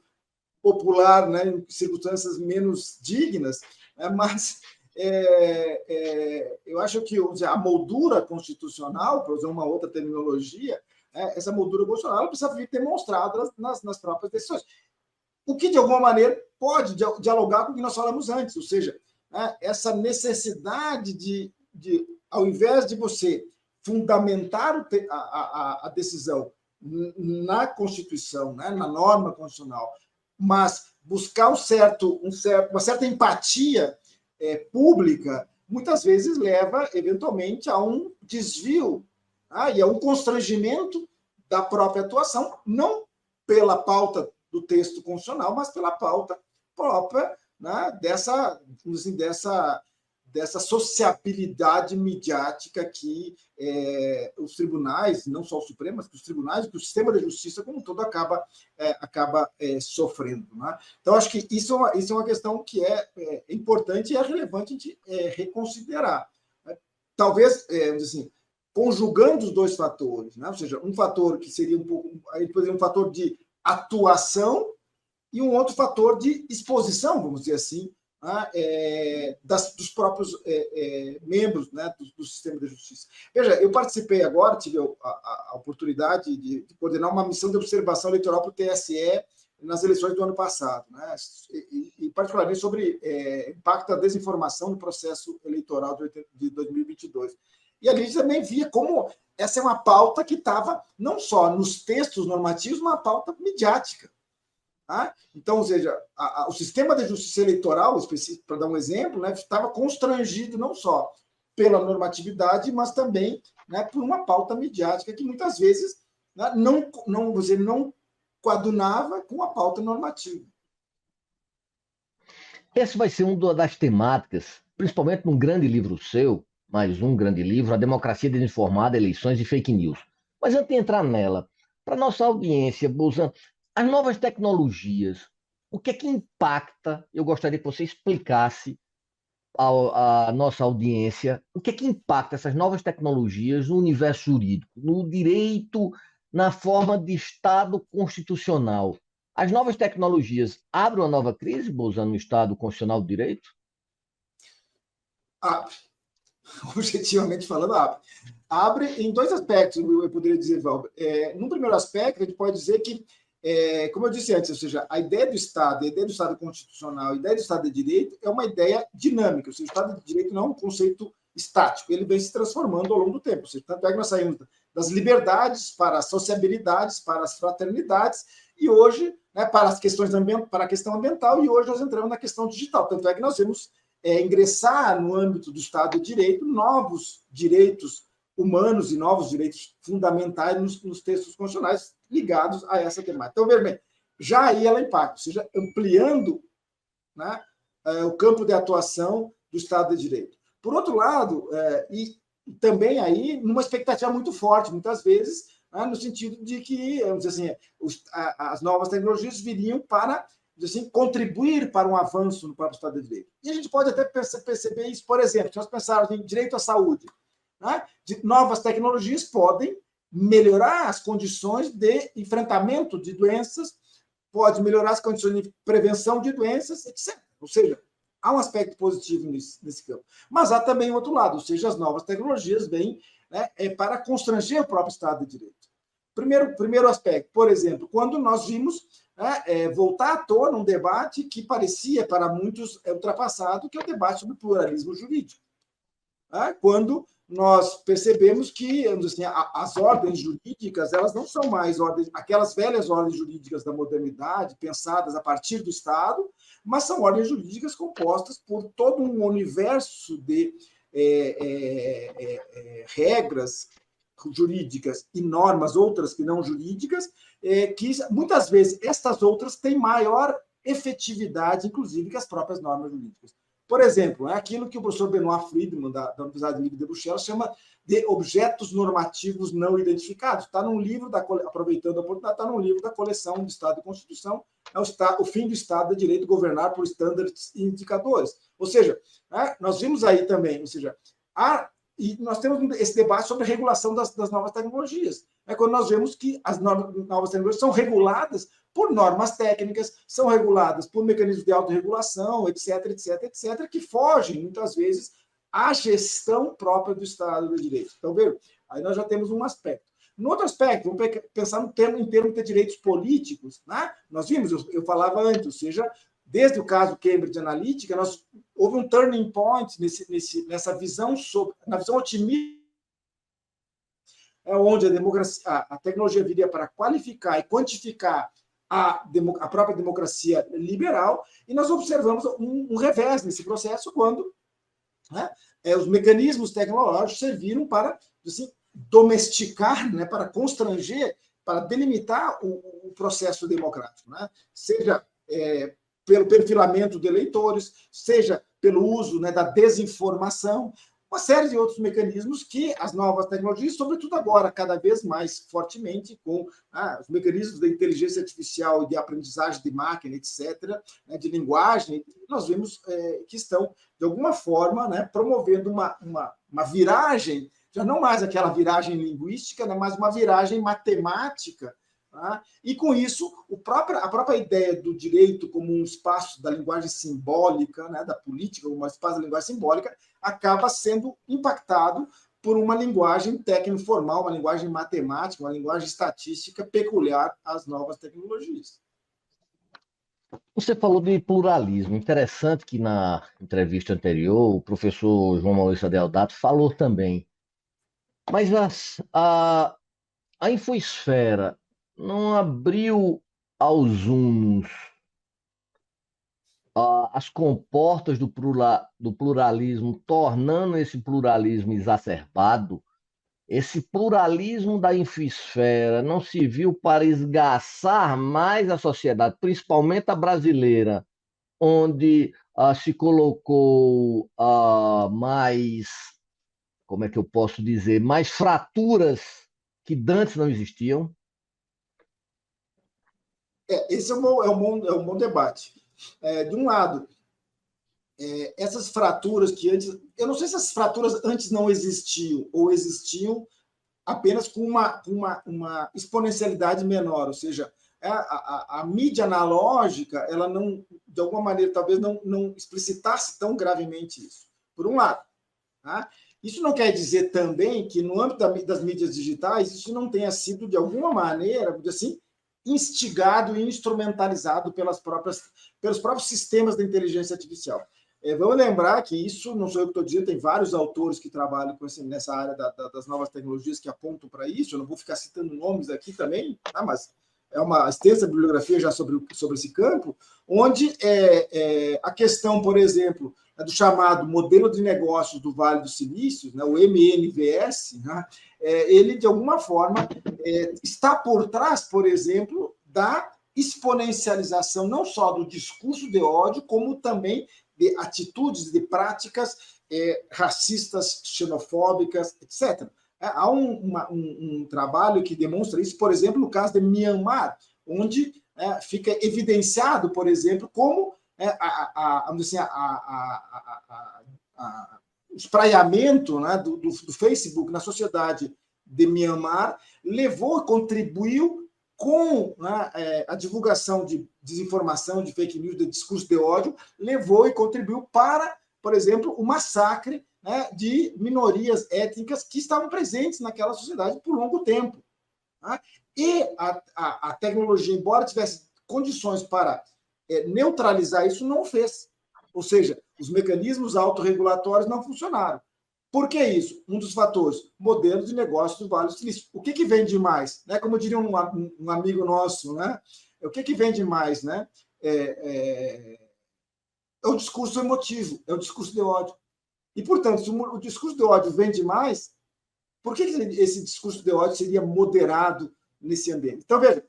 popular, né, em circunstâncias menos dignas, né, mas eu acho que a moldura constitucional, para usar uma outra terminologia, essa moldura constitucional precisa vir demonstrada nas próprias decisões. O que, de alguma maneira, pode dialogar com o que nós falamos antes, ou seja, essa necessidade de, ao invés de você fundamentar a decisão na Constituição, né, na norma constitucional, mas buscar uma certa empatia pública, muitas vezes leva, eventualmente, a um desvio e a um constrangimento da própria atuação, não pela pauta do texto constitucional, mas pela pauta própria, né, dessa sociabilidade midiática que os tribunais, não só o Supremo, mas que os tribunais, que o sistema da justiça como um todo acaba sofrendo. Né? Então, acho que isso é uma questão que é importante e é relevante a gente reconsiderar. Né? Talvez, assim, conjugando os dois fatores, né? Ou seja, um fator que seria um fator de atuação e um outro fator de exposição, vamos dizer assim, dos próprios membros, né, do sistema da justiça. Veja, eu participei agora, tive a oportunidade de coordenar uma missão de observação eleitoral para o TSE nas eleições do ano passado, né, e particularmente sobre o impacto da desinformação no processo eleitoral de 2022. E ali a gente também via como essa é uma pauta que estava não só nos textos normativos, uma pauta midiática. Então, ou seja, o sistema de justiça eleitoral, para dar um exemplo, né, estava constrangido não só pela normatividade, mas também, né, por uma pauta midiática que muitas vezes, né, não coadunava com a pauta normativa.
Essa vai ser uma das temáticas, principalmente num grande livro seu, mais um grande livro, A Democracia Desinformada, Eleições e Fake News. Mas antes de entrar nela, para nossa audiência, Bolzan, as novas tecnologias, o que é que impacta? Eu gostaria que você explicasse à nossa audiência o que é que impacta essas novas tecnologias no universo jurídico, no direito, na forma de Estado constitucional. As novas tecnologias abrem uma nova crise, Bolzan, no Estado constitucional do direito?
Abre. Objetivamente falando, abre. Abre em dois aspectos, eu poderia dizer, Valber. No primeiro aspecto, a gente pode dizer que, como eu disse antes, ou seja, a ideia do Estado constitucional, a ideia do Estado de Direito é uma ideia dinâmica, ou seja, o Estado de Direito não é um conceito estático, ele vem se transformando ao longo do tempo. Ou seja, tanto é que nós saímos das liberdades para as sociabilidades, para as fraternidades, e hoje, né, para a questão ambiental, e hoje nós entramos na questão digital. Tanto é que nós vemos ingressar no âmbito do Estado de Direito novos direitos humanos e novos direitos fundamentais nos textos constitucionais ligados a essa temática. Então, veja bem, já aí ela impacta, ou seja, ampliando, né, o campo de atuação do Estado de Direito. Por outro lado, e também aí numa expectativa muito forte, muitas vezes, né, no sentido de que, vamos dizer assim, as novas tecnologias viriam para assim, contribuir para um avanço no próprio Estado de Direito. E a gente pode até perceber isso, por exemplo, se nós pensarmos em direito à saúde, né? Novas tecnologias podem melhorar as condições de enfrentamento de doenças, pode melhorar as condições de prevenção de doenças, etc. Ou seja, há um aspecto positivo nesse campo. Mas há também outro lado, ou seja, as novas tecnologias vêm, né, para constranger o próprio Estado de Direito. Primeiro aspecto, por exemplo, quando nós vimos, né, voltar à tona um debate que parecia para muitos ultrapassado, que é o debate sobre pluralismo jurídico. Né? Quando nós percebemos que, assim, as ordens jurídicas, elas não são mais aquelas velhas ordens jurídicas da modernidade, pensadas a partir do Estado, mas são ordens jurídicas compostas por todo um universo de regras jurídicas e normas, outras que não jurídicas, que muitas vezes estas outras têm maior efetividade, inclusive, que as próprias normas jurídicas. Por exemplo, é aquilo que o professor Benoit Friedman, da Universidade Livre de Bruxelas, chama de objetos normativos não identificados. Está num livro, aproveitando a oportunidade, está num livro da coleção de Estado e Constituição, o fim do Estado de Direito governar por estándares e indicadores. Ou seja, nós vimos aí também, ou seja, e nós temos esse debate sobre a regulação das novas tecnologias. É quando nós vemos que as novas tecnologias são reguladas por normas técnicas, são reguladas por mecanismos de autorregulação, etc., etc., etc., que fogem, muitas vezes, à gestão própria do Estado de Direito. Então, veja, aí nós já temos um aspecto. No outro aspecto, vamos pensar em termos de direitos políticos, né? Nós vimos, eu falava antes, ou seja, desde o caso Cambridge Analytica, houve um turning point nessa visão, na visão otimista, onde a tecnologia viria para qualificar e quantificar a própria democracia liberal, e nós observamos um revés nesse processo, quando, né, os mecanismos tecnológicos serviram para, assim, domesticar, né, para constranger, para delimitar o processo democrático, né? Seja pelo perfilamento de eleitores, seja pelo uso, né, da desinformação, uma série de outros mecanismos que as novas tecnologias, sobretudo agora, cada vez mais fortemente, com os mecanismos da inteligência artificial e de aprendizagem de máquina, etc., né, de linguagem, nós vemos que estão, de alguma forma, né, promovendo uma viragem, já não mais aquela viragem linguística, né, mas uma viragem matemática. Tá? E, com isso, a própria ideia do direito como um espaço da linguagem simbólica, né, da política como um espaço da linguagem simbólica, acaba sendo impactado por uma linguagem técnico-formal, uma linguagem matemática, uma linguagem estatística peculiar às novas tecnologias.
Você falou de pluralismo. Interessante que na entrevista anterior o professor João Maurício Adeodato falou também. Mas a infoesfera não abriu aos hunos as comportas do pluralismo, tornando esse pluralismo exacerbado. Esse pluralismo da infoesfera não serviu para esgaçar mais a sociedade, principalmente a brasileira, onde se colocou mais, como é que eu posso dizer, mais fraturas que antes não existiam.
Esse é um bom debate. De um lado, essas fraturas que antes... Eu não sei se essas fraturas antes não existiam, ou existiam apenas com uma exponencialidade menor, ou seja, a mídia analógica, ela não, de alguma maneira, talvez não explicitasse tão gravemente isso, por um lado. Tá? Isso não quer dizer também que, no âmbito das mídias digitais, isso não tenha sido, de alguma maneira, assim, instigado e instrumentalizado pelos próprios sistemas da inteligência artificial. Vamos lembrar que isso, não sou eu que estou dizendo, tem vários autores que trabalham nessa área das novas tecnologias que apontam para isso, eu não vou ficar citando nomes aqui também, tá? Mas é uma extensa bibliografia já sobre esse campo, onde a questão, por exemplo, do chamado modelo de negócios do Vale do Silício, né, o MNVS, né, ele, de alguma forma, está por trás, por exemplo, da exponencialização não só do discurso de ódio, como também de atitudes, de práticas racistas, xenofóbicas, etc. Há um trabalho que demonstra isso, por exemplo, no caso de Myanmar, onde fica evidenciado, por exemplo, como vamos dizer assim, o espraiamento, né, do Facebook na sociedade de Myanmar contribuiu com, né, a divulgação de desinformação, de fake news, de discurso de ódio, levou e contribuiu para, por exemplo, o massacre, né, de minorias étnicas que estavam presentes naquela sociedade por longo tempo. Né? E a tecnologia, embora tivesse condições para neutralizar isso, não fez. Ou seja, os mecanismos autorregulatórios não funcionaram. Por que isso? Um dos fatores, modelo de negócio do Vale do Silício. O que vende mais? Né? Como diria um amigo nosso, né? O que vende mais? Né? É o discurso emotivo, é o discurso de ódio. E, portanto, se o discurso de ódio vende mais, por que esse discurso de ódio seria moderado nesse ambiente? Então, veja,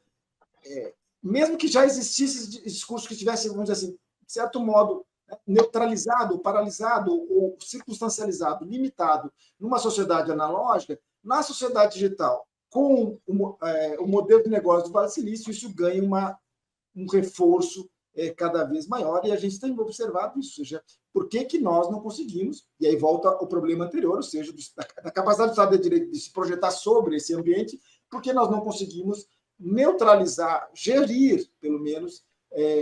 mesmo que já existisse esse discurso que tivesse, vamos dizer assim, de certo modo, neutralizado, paralisado ou circunstancializado, limitado numa sociedade analógica, na sociedade digital, com o modelo de negócio do Vale do Silício, isso ganha um reforço cada vez maior, e a gente tem observado isso, ou seja, por que nós não conseguimos, e aí volta o problema anterior, ou seja, da capacidade do Estado de Direito de se projetar sobre esse ambiente, porque nós não conseguimos neutralizar, gerir, pelo menos,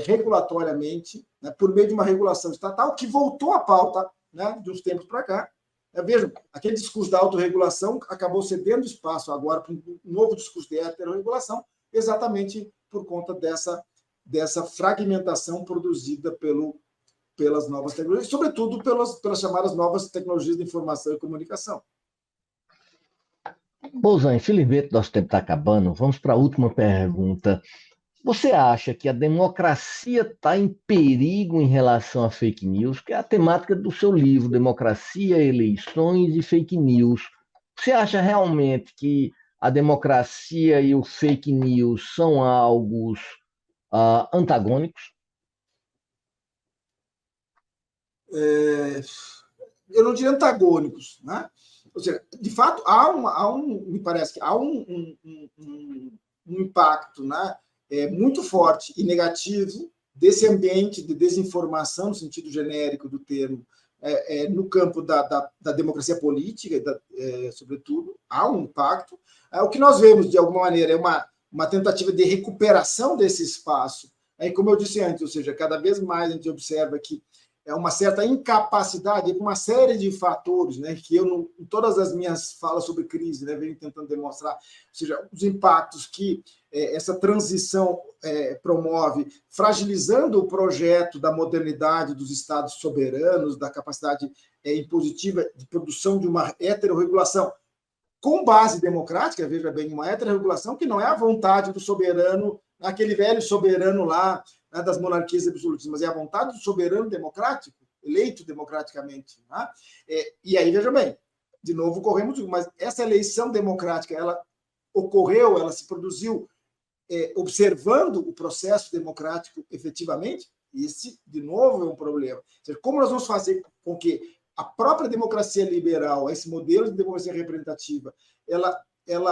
regulatoriamente, né, por meio de uma regulação estatal, que voltou à pauta, né, de uns tempos para cá. Vejam, aquele discurso da autorregulação acabou cedendo espaço agora para um novo discurso de heterorregulação, exatamente por conta dessa fragmentação produzida pelas novas tecnologias, sobretudo pelas chamadas novas tecnologias de informação e comunicação.
Bozan, infelizmente nosso tempo está acabando. Vamos para a última pergunta. Você acha que a democracia está em perigo em relação a fake news, que é a temática do seu livro, Democracia, Eleições e Fake News? Você acha realmente que a democracia e o fake news são algo antagônicos?
Eu não diria antagônicos, né? Ou seja, de fato, me parece que há um impacto, né, muito forte e negativo desse ambiente de desinformação, no sentido genérico do termo, no campo da democracia política, sobretudo, há um impacto. O que nós vemos, de alguma maneira, é uma tentativa de recuperação desse espaço. Como eu disse antes, ou seja, cada vez mais a gente observa que é uma certa incapacidade, uma série de fatores, né, que eu, em todas as minhas falas sobre crise, né, venho tentando demonstrar, ou seja, os impactos que essa transição promove, fragilizando o projeto da modernidade dos estados soberanos, da capacidade impositiva de produção de uma heterorregulação com base democrática, veja bem, uma heterorregulação que não é a vontade do soberano, aquele velho soberano lá, né, das monarquias absolutas, mas é a vontade do soberano democrático, eleito democraticamente. Né? E aí, veja bem, de novo, corremos, mas essa eleição democrática, ela ocorreu, ela se produziu observando o processo democrático efetivamente. Esse, de novo, é um problema. Ou seja, como nós vamos fazer com que a própria democracia liberal, esse modelo de democracia representativa, ela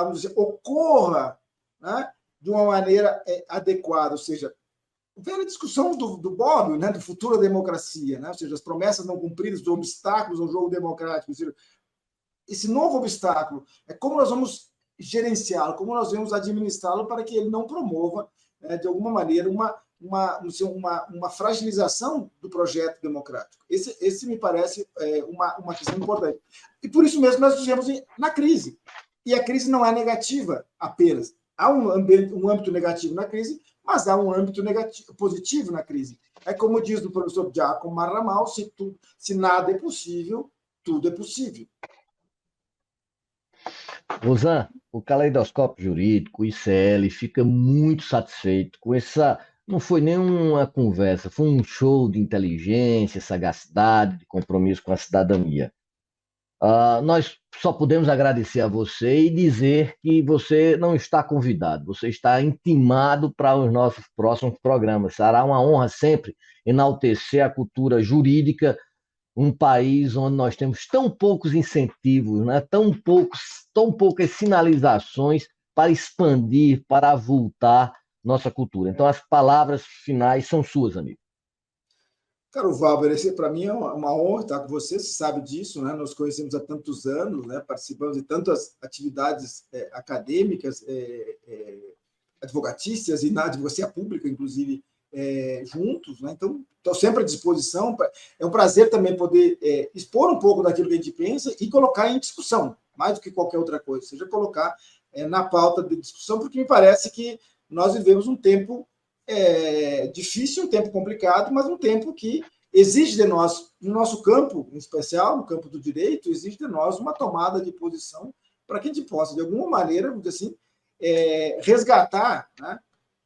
vamos dizer, ocorra, né, de uma maneira adequada, ou seja, velha discussão do Bob, né, do futuro da democracia, né, ou seja, as promessas não cumpridas, os obstáculos ao jogo democrático, ou seja, esse novo obstáculo é como nós vamos gerenciá-lo, como nós vamos administrá-lo para que ele não promova, de alguma maneira, uma fragilização do projeto democrático. Esse me parece uma questão importante. E por isso mesmo nós vivemos na crise. E a crise não é negativa apenas. Há um âmbito negativo na crise, mas há um âmbito positivo na crise. É como diz o professor Giacomo Marramal, se nada é possível, tudo é possível.
Bozan, o Caleidoscópio Jurídico, o ICL, fica muito satisfeito com essa. Não foi nenhuma conversa, foi um show de inteligência, sagacidade, de compromisso com a cidadania. Nós só podemos agradecer a você e dizer que você não está convidado, você está intimado para os nossos próximos programas. Será uma honra sempre enaltecer a cultura jurídica, um país onde nós temos tão poucos incentivos, né? tão poucas sinalizações para expandir, para avultar nossa cultura. Então, as palavras finais são suas, amigo.
Caro Valber, para mim é uma honra estar com você sabe disso, né? Nós conhecemos há tantos anos, né? Participamos de tantas atividades acadêmicas, advocatícias e na advocacia pública, inclusive, juntos, né? Então, estou sempre à disposição. É um prazer também poder expor um pouco daquilo que a gente pensa e colocar em discussão, mais do que qualquer outra coisa, seja colocar na pauta de discussão, porque me parece que nós vivemos um tempo difícil, um tempo complicado, mas um tempo que exige de nós, no nosso campo, em especial, no campo do direito, exige de nós uma tomada de posição para que a gente possa, de alguma maneira, vamos dizer assim, resgatar, né,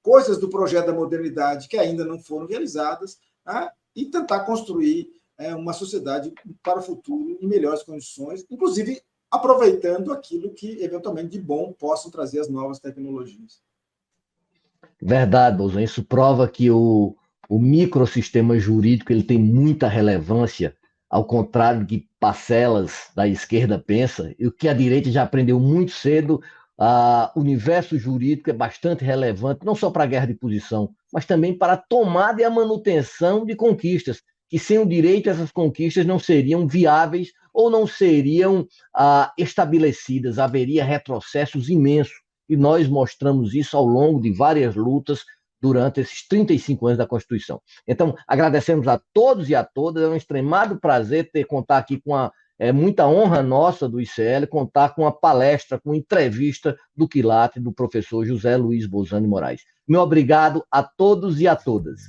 coisas do projeto da modernidade que ainda não foram realizadas, né, e tentar construir uma sociedade para o futuro em melhores condições, inclusive aproveitando aquilo que, eventualmente, de bom possam trazer as novas tecnologias.
Verdade, Bolzan. Isso prova que o microsistema jurídico ele tem muita relevância, ao contrário do que parcelas da esquerda pensa, e o que a direita já aprendeu muito cedo, o universo jurídico é bastante relevante, não só para a guerra de posição, mas também para a tomada e a manutenção de conquistas, que sem o direito essas conquistas não seriam viáveis ou não seriam estabelecidas, haveria retrocessos imensos. E nós mostramos isso ao longo de várias lutas durante esses 35 anos da Constituição. Então, agradecemos a todos e a todas, é um extremado prazer contar aqui com muita honra nossa do ICL, contar com uma palestra, com uma entrevista do quilate do professor José Luiz Bolzan de Moraes. Meu obrigado a todos e a todas.